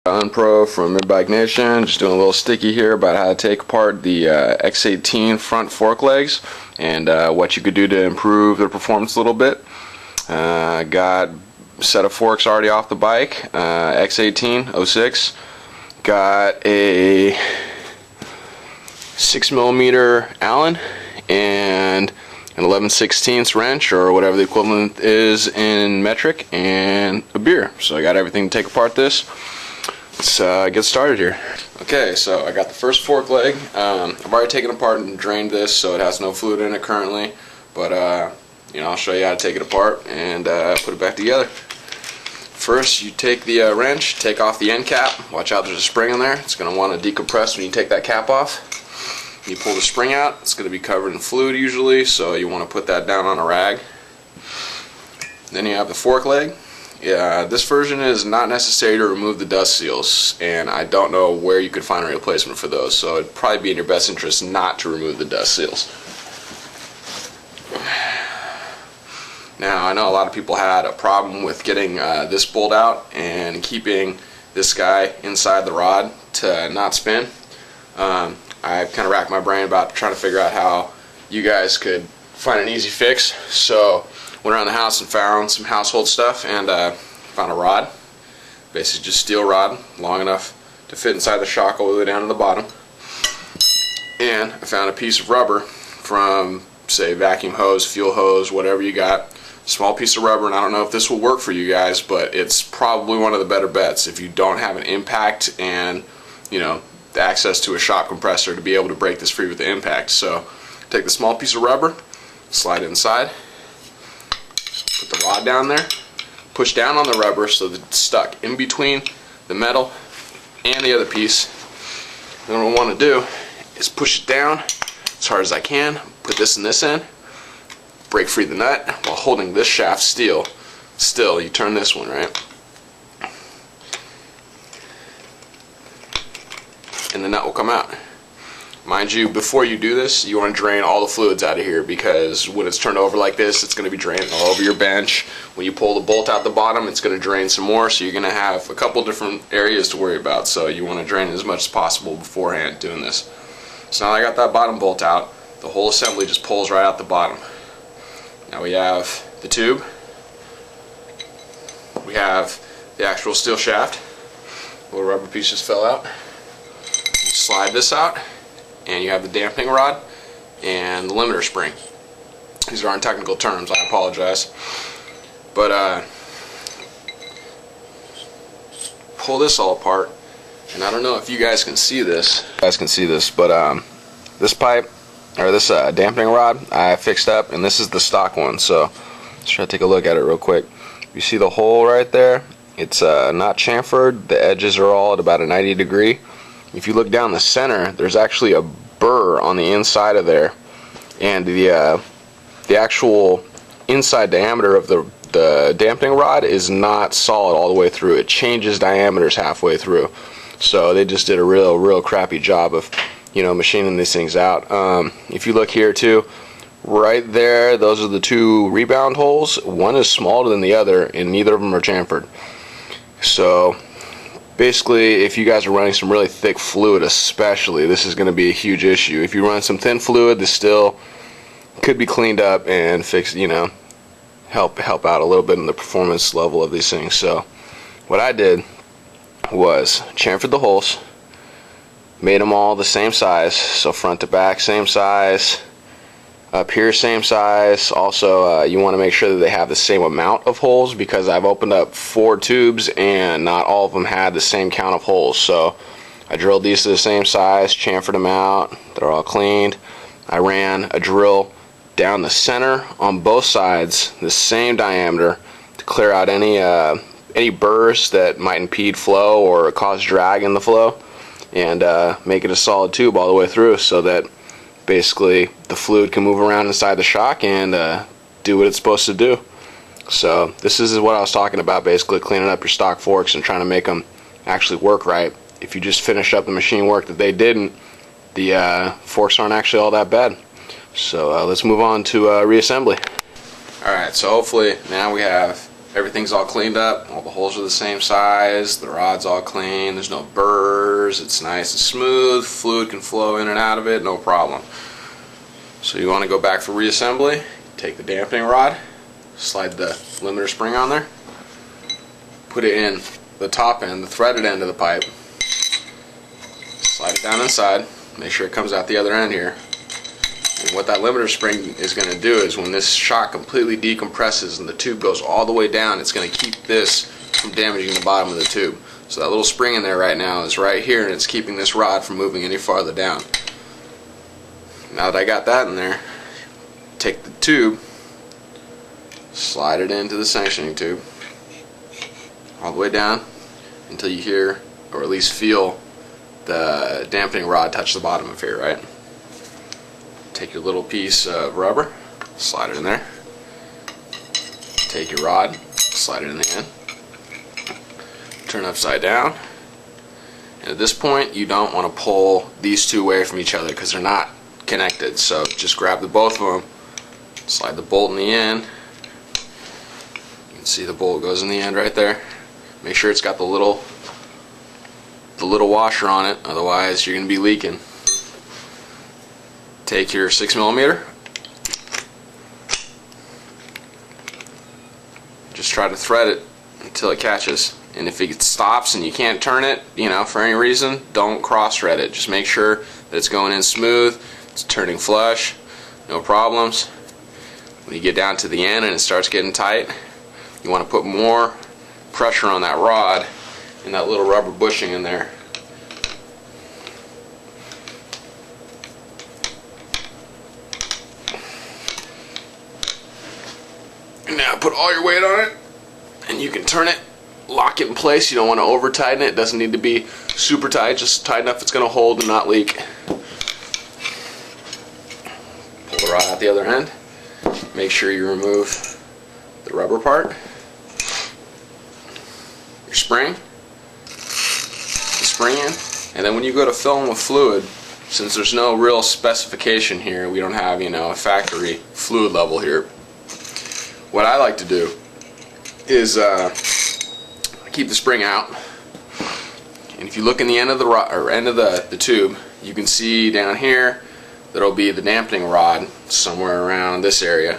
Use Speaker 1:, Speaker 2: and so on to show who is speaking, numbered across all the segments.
Speaker 1: Unpro from Mid-Bike Nation, just doing a little sticky here about how to take apart the X18 front fork legs and what you could do to improve their performance a little bit. Got a set of forks already off the bike, X18 06. Got a 6mm Allen and an 11/16 wrench, or whatever the equivalent is in metric, and a beer. So I got everything to take apart this. Let's get started here. Okay, so I got the first fork leg. I've already taken it apart and drained this, so it has no fluid in it currently. But I'll show you how to take it apart and put it back together. First, you take the wrench, take off the end cap. Watch out, there's a spring in there. It's going to want to decompress when you take that cap off. You pull the spring out. It's going to be covered in fluid usually, so you want to put that down on a rag. Then you have the fork leg. Yeah, this version is not necessary to remove the dust seals, and I don't know where you could find a replacement for those, so it'd probably be in your best interest not to remove the dust seals. Now, I know a lot of people had a problem with getting this bolt out and keeping this guy inside the rod to not spin. I kind of racked my brain about trying to figure out how you guys could find an easy fix, so went around the house and found some household stuff and found a rod, basically just steel rod, long enough to fit inside the shock all the way down to the bottom. And I found a piece of rubber from, say, vacuum hose, fuel hose, whatever you got. Small piece of rubber, and I don't know if this will work for you guys, but it's probably one of the better bets if you don't have an impact and the access to a shock compressor to be able to break this free with the impact. So take the small piece of rubber, slide it inside. Put the rod down there, push down on the rubber so that it's stuck in between the metal and the other piece. Then what I want to do is push it down as hard as I can, put this and this in, break free the nut while holding this shaft still. You turn this one, right? And the nut will come out. Mind you, before you do this, you want to drain all the fluids out of here, because when it's turned over like this, it's going to be drained all over your bench. When you pull the bolt out the bottom, it's going to drain some more, so you're going to have a couple different areas to worry about. So you want to drain as much as possible beforehand doing this. So now I got that bottom bolt out, the whole assembly just pulls right out the bottom. Now we have the tube, we have the actual steel shaft, a little rubber piece just fell out. You slide this out, and you have the damping rod and the limiter spring. These are in technical terms, I apologize. But pull this all apart, and I don't know if you guys can see this. But this pipe, or this damping rod, I fixed up, and this is the stock one. So let's try to take a look at it real quick. You see the hole right there? It's not chamfered. The edges are all at about a 90 degree. If you look down the center, there's actually a burr on the inside of there, and the actual inside diameter of the damping rod is not solid all the way through. It changes diameters halfway through. So they just did a real crappy job of machining these things out. If you look here too, right there, those are the two rebound holes. One is smaller than the other, and neither of them are chamfered. So basically, if you guys are running some really thick fluid especially, this is going to be a huge issue. If you run some thin fluid, this still could be cleaned up and fixed, help out a little bit in the performance level of these things. So what I did was chamfered the holes, made them all the same size, so front to back same size, up here same size. Also you want to make sure that they have the same amount of holes, because I've opened up 4 tubes and not all of them had the same count of holes. So I drilled these to the same size, chamfered them out, they're all cleaned. I ran a drill down the center on both sides, the same diameter, to clear out any burrs that might impede flow or cause drag in the flow, and make it a solid tube all the way through, so that basically the fluid can move around inside the shock and do what it's supposed to do. So this is what I was talking about, basically cleaning up your stock forks and trying to make them actually work right. If you just finish up the machine work that they didn't, the forks aren't actually all that bad. So let's move on to reassembly. Alright, so hopefully now we have everything's all cleaned up, all the holes are the same size, the rod's all clean, there's no burrs, it's nice and smooth, fluid can flow in and out of it, no problem. So you want to go back for reassembly, take the dampening rod, slide the limiter spring on there, put it in the top end, the threaded end of the pipe, slide it down inside, make sure it comes out the other end here. And what that limiter spring is going to do is when this shock completely decompresses and the tube goes all the way down, it's going to keep this from damaging the bottom of the tube. So that little spring in there right now is right here, and it's keeping this rod from moving any farther down. Now that I got that in there, take the tube, slide it into the sanctioning tube all the way down until you hear, or at least feel, the dampening rod touch the bottom of here, right? Take your little piece of rubber, slide it in there. Take your rod, slide it in the end. Turn upside down. And at this point, you don't want to pull these two away from each other because they're not connected. So just grab the both of them, slide the bolt in the end. You can see the bolt goes in the end right there. Make sure it's got the little washer on it, otherwise you're going to be leaking. Take your 6mm, just try to thread it until it catches, and if it stops and you can't turn it, you know, for any reason, don't cross thread it. Just make sure that it's going in smooth, it's turning flush, no problems. When you get down to the end and it starts getting tight, you want to put more pressure on that rod and that little rubber bushing in there. Now put all your weight on it and you can turn it, lock it in place. You don't want to over tighten it. It doesn't need to be super tight, just tight enough it's going to hold and not leak. Pull the rod out the other end. Make sure you remove the rubber part, your spring, the spring in, and then when you go to fill them with fluid, since there's no real specification here, we don't have, you know, a factory fluid level here. What I like to do is keep the spring out, and if you look in the end of the rod, or end of the tube, you can see down here that'll be the dampening rod somewhere around this area.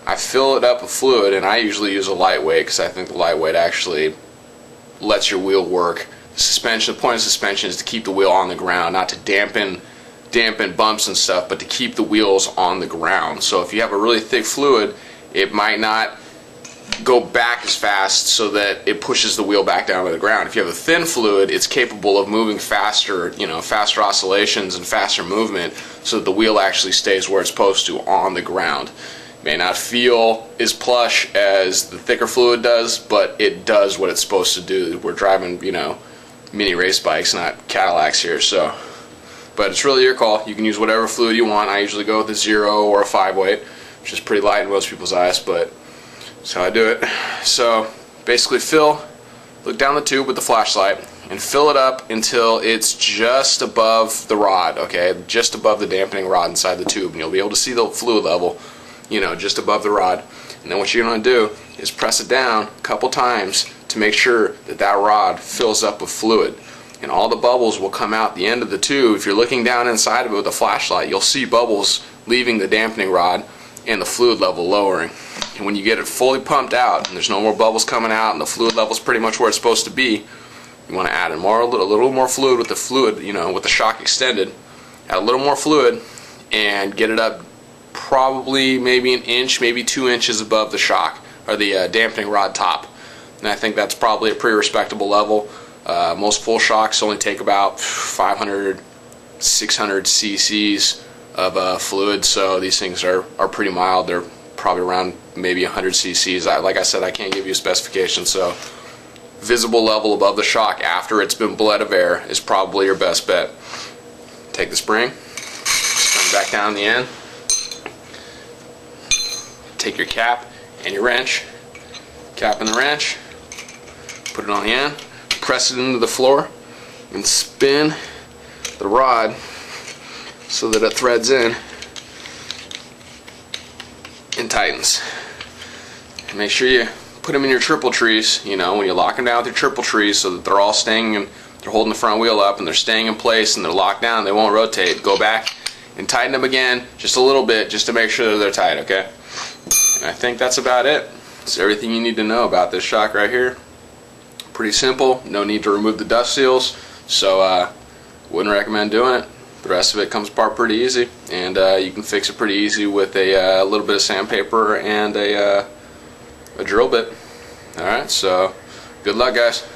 Speaker 1: I fill it up with fluid, and I usually use a lightweight because I think the lightweight actually lets your wheel work. The suspension, the point of suspension is to keep the wheel on the ground, not to dampen bumps and stuff, but to keep the wheels on the ground. So if you have a really thick fluid, it might not go back as fast so that it pushes the wheel back down to the ground. If you have a thin fluid, it's capable of moving faster, you know, faster oscillations and faster movement, so that the wheel actually stays where it's supposed to, on the ground. It may not feel as plush as the thicker fluid does, but it does what it's supposed to do. We're driving, you know, mini race bikes, not Cadillacs here, so. But it's really your call. You can use whatever fluid you want. I usually go with a 0 or a 5 weight, which is pretty light in most people's eyes, but that's how I do it. So basically look down the tube with the flashlight and fill it up until it's just above the rod, okay? Just above the dampening rod inside the tube, and you'll be able to see the fluid level, you know, just above the rod. And then what you're going to do is press it down a couple times to make sure that that rod fills up with fluid. And all the bubbles will come out the end of the tube. If you're looking down inside of it with a flashlight, you'll see bubbles leaving the dampening rod and the fluid level lowering. And when you get it fully pumped out and there's no more bubbles coming out and the fluid level's pretty much where it's supposed to be, you want to add a little more fluid with the fluid, you know, with the shock extended. Add a little more fluid and get it up probably maybe an inch, maybe 2 inches above the shock, or the dampening rod top. And I think that's probably a pretty respectable level. Most full shocks only take about 500, 600 cc's of fluid, so these things are pretty mild. They're probably around maybe 100 cc's. Like I said, I can't give you a specification, so visible level above the shock after it's been bled of air is probably your best bet. Take the spring, back down the end, take your cap and your wrench, cap and the wrench, put it on the end, press it into the floor, and spin the rod so that it threads in and tightens. Make sure you put them in your triple trees, you know, when you lock them down with your triple trees so that they're all staying and they're holding the front wheel up and they're staying in place and they're locked down, they won't rotate. Go back and tighten them again just a little bit just to make sure that they're tight, okay? And I think that's about it. It's everything you need to know about this shock right here. Pretty simple, no need to remove the dust seals, so wouldn't recommend doing it. The rest of it comes apart pretty easy, and you can fix it pretty easy with a little bit of sandpaper and a drill bit. Alright, so good luck, guys.